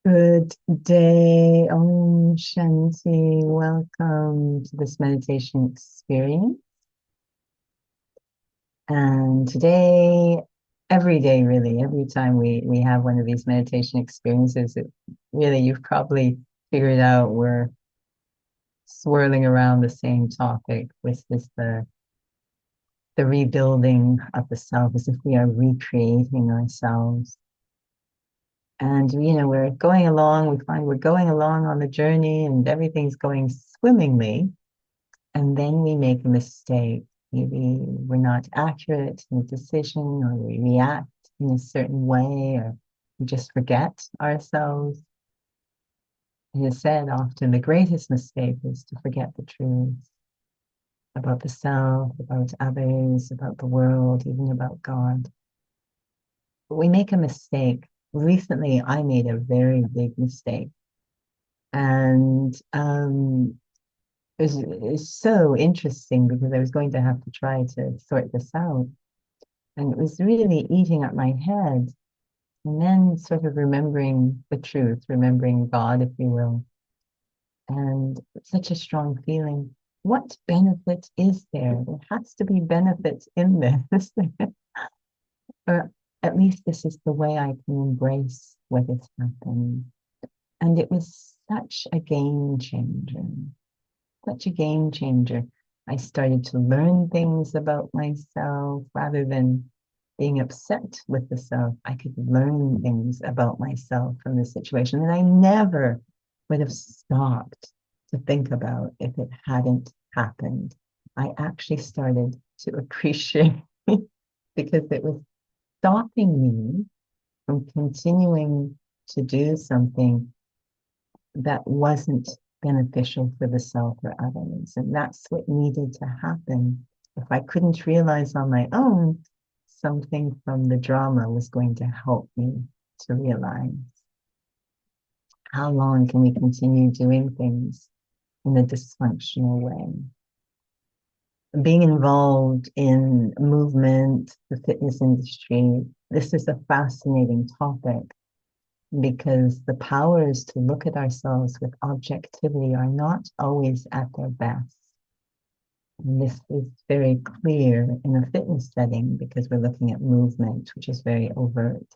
Good day, Om Shanti. Welcome to this meditation experience. And today, every day, really, every time we have one of these meditation experiences, really, you've probably figured out we're swirling around the same topic, which is the rebuilding of the self, as if we are recreating ourselves. And, we're going along, we find we're going along on the journey and everything's going swimmingly. And then we make a mistake. Maybe we're not accurate in a decision, or we react in a certain way, or we just forget ourselves. It is said often the greatest mistake is to forget the truth about the self, about others, about the world, even about God. But we make a mistake. Recently, I made a very big mistake. And it's so interesting because I was going to have to try to sort this out. And it was really eating at my head. And then sort of remembering the truth, remembering God, if you will. And such a strong feeling. What benefit is there? There has to be benefits in this. Or at least this is the way I can embrace what has happened. And it was such a game changer. Such a game changer. I started to learn things about myself rather than being upset with the self. I could learn things about myself from the situation that I never would have stopped to think about if it hadn't happened. I actually started to appreciate because it was stopping me from continuing to do something that wasn't beneficial for the self or others. And that's what needed to happen. If I couldn't realize on my own, something from the drama was going to help me to realize how long can we continue doing things in a dysfunctional way. Being involved in movement, the fitness industry, this is a fascinating topic because the powers to look at ourselves with objectivity are not always at their best. And this is very clear in a fitness setting because we're looking at movement, which is very overt.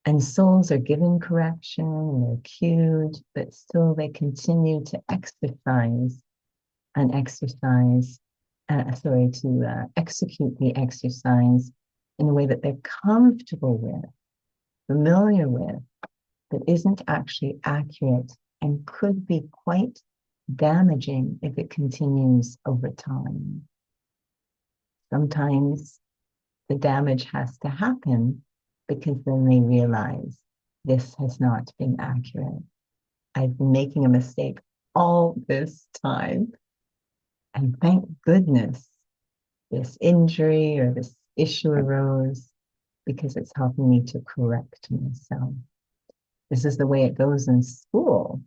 And souls are given correction and they're cued, but still they continue to exercise and exercise, execute the exercise in a way that they're comfortable with, familiar with, that isn't actually accurate and could be quite damaging if it continues over time. Sometimes the damage has to happen because then they realize this has not been accurate. I've been making a mistake all this time. And thank goodness this injury or this issue arose because it's helping me to correct myself. This is the way it goes in school.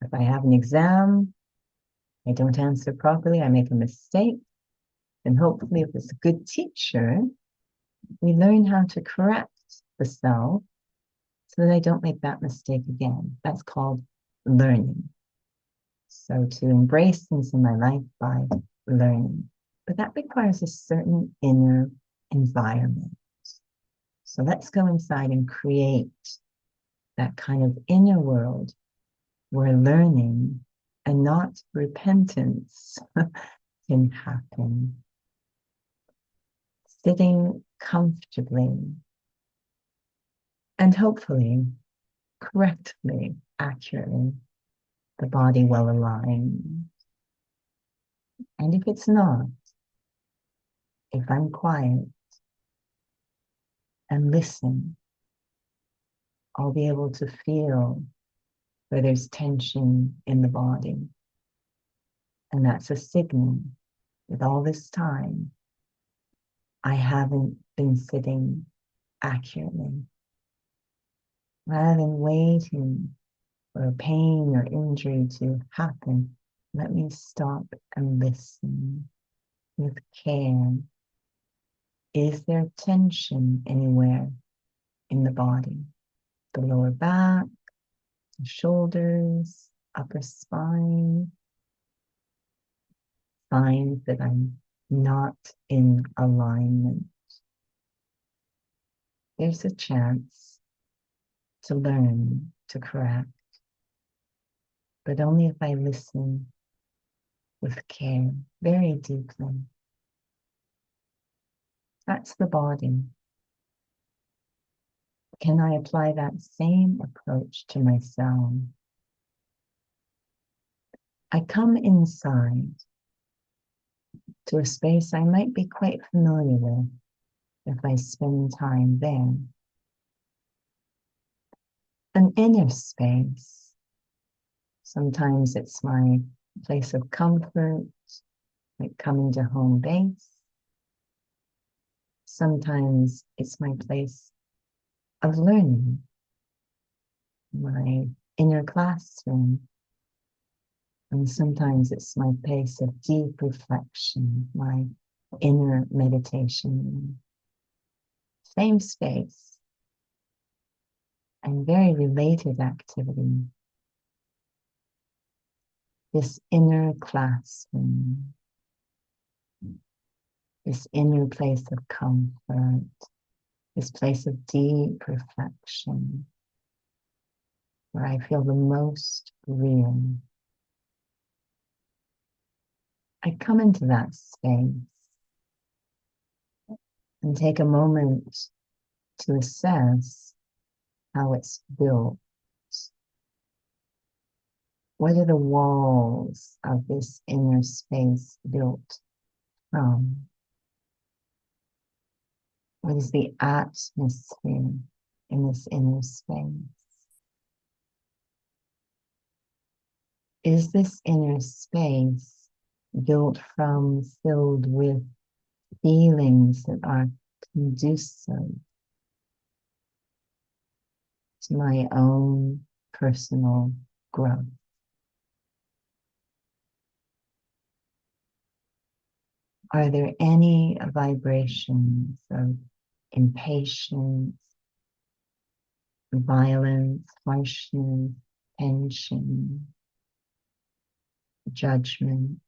If I have an exam, I don't answer properly, I make a mistake, and hopefully if it's a good teacher, we learn how to correct the self so that I don't make that mistake again. That's called learning. So to embrace things in my life by learning. But that requires a certain inner environment. So let's go inside and create that kind of inner world where learning and not repentance can happen. Sitting comfortably and hopefully correctly, accurately, the body well aligned. And if it's not, if I'm quiet and listen, I'll be able to feel where there's tension in the body. And that's a signal that all this time I haven't been sitting accurately. Rather than waiting for a pain or injury to happen, let me stop and listen with care. Is there tension anywhere in the body? The lower back, shoulders, upper spine, signs that I'm not in alignment. There's a chance to learn, to correct, but only if I listen with care, very deeply. That's the body. Can I apply that same approach to myself? I come inside to a space I might be quite familiar with if I spend time there. An inner space. Sometimes it's my place of comfort, like coming to home base. Sometimes it's my place of learning, my inner classroom. And sometimes it's my place of deep reflection, my inner meditation. Same space and very related activity. This inner classroom, this inner place of comfort, this place of deep reflection, where I feel the most real. I come into that space and take a moment to assess how it's built. What are the walls of this inner space built from? What is the atmosphere in this inner space? Is this inner space built from, filled with feelings that are conducive to my own personal growth? Are there any vibrations of impatience, violence, harshness, tension, judgment?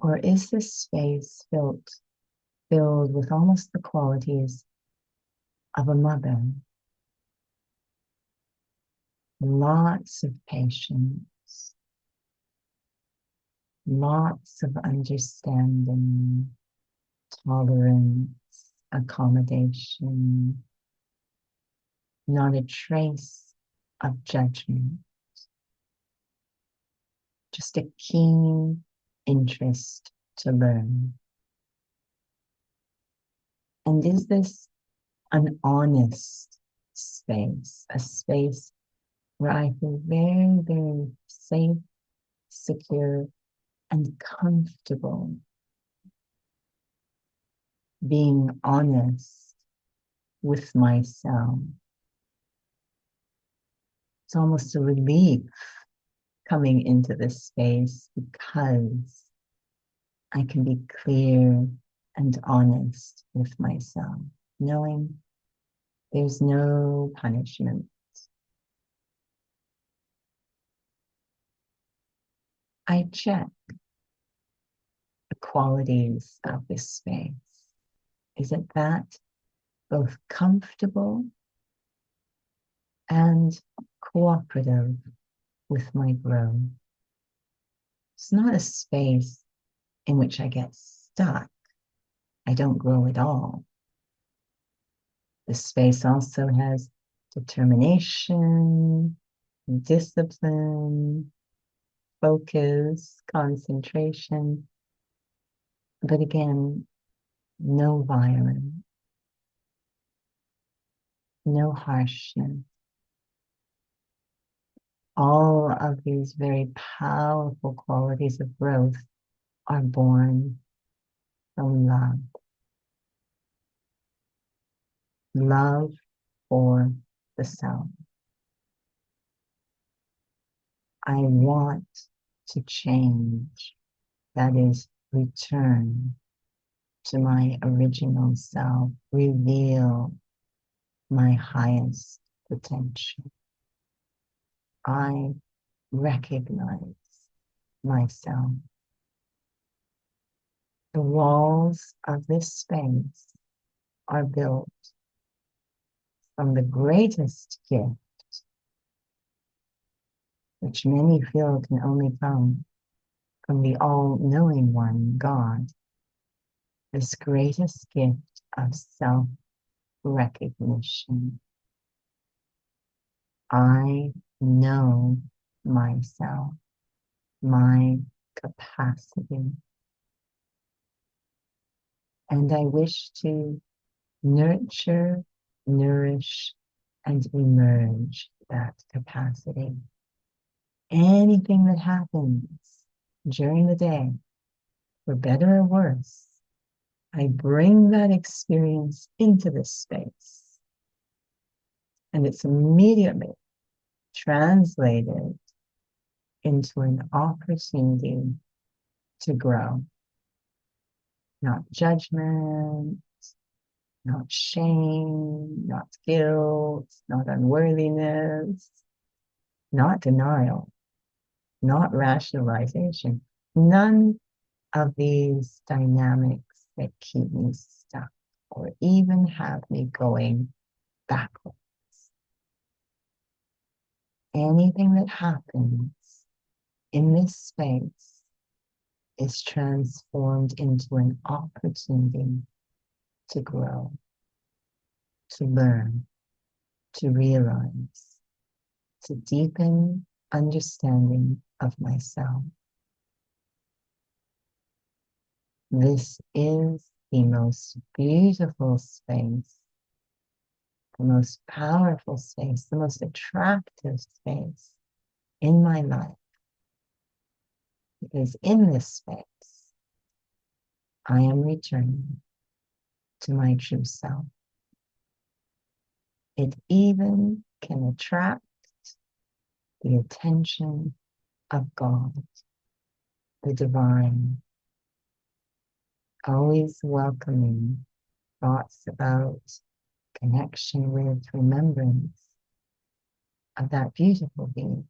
Or is this space filled with almost the qualities of a mother? Lots of patience, lots of understanding, tolerance, accommodation, not a trace of judgment, just a keen interest to learn. And is this an honest space, a space where I feel very, very safe, secure, and comfortable being honest with myself? It's almost a relief coming into this space because I can be clear and honest with myself, knowing there's no punishment. I check the qualities of this space. Is it that both comfortable and cooperative with my growth? It's not a space in which I get stuck. I don't grow at all. The space also has determination, discipline, focus, concentration. But again, no violence, no harshness. All of these very powerful qualities of growth are born from love. Love for the self. I want to change. That is, return to my original self, reveal my highest potential. I recognize myself. The walls of this space are built from the greatest gift, which many feel can only come from the all-knowing one, God, this greatest gift of self-recognition. I know myself, my capacity, and I wish to nurture, nourish, and emerge that capacity. Anything that happens during the day, for better or worse, I bring that experience into this space, and it's immediately translated into an opportunity to grow. Not judgment, not shame, not guilt, not unworthiness, not denial, not rationalization. None of these dynamics that keep me stuck or even have me going backwards. Anything that happens in this space is transformed into an opportunity to grow, to learn, to realize, to deepen understanding of myself. This is the most beautiful space, the most powerful space, the most attractive space in my life. Because in this space, I am returning to my true self. It even can attract the attention of God, the divine, always welcoming thoughts about connection with, remembrance of that beautiful being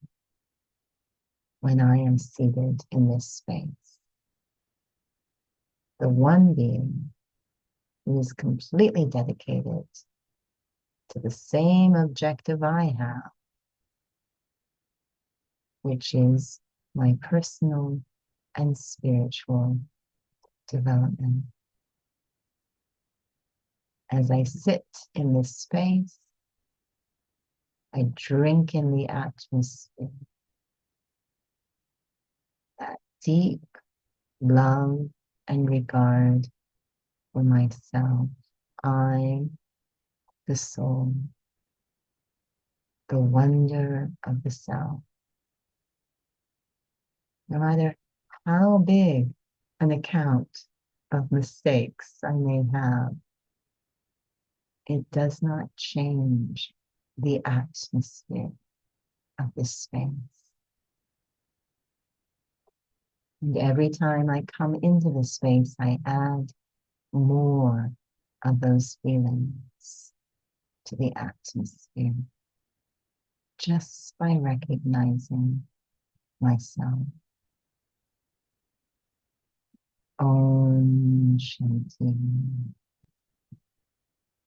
when I am seated in this space. The one being who is completely dedicated to the same objective I have, which is my personal and spiritual development. As I sit in this space, I drink in the atmosphere, that deep love and regard for myself. I, the soul, the wonder of the self. No matter how big an account of mistakes I may have, it does not change the atmosphere of this space. And every time I come into this space, I add more of those feelings to the atmosphere just by recognizing myself. Om Shanti.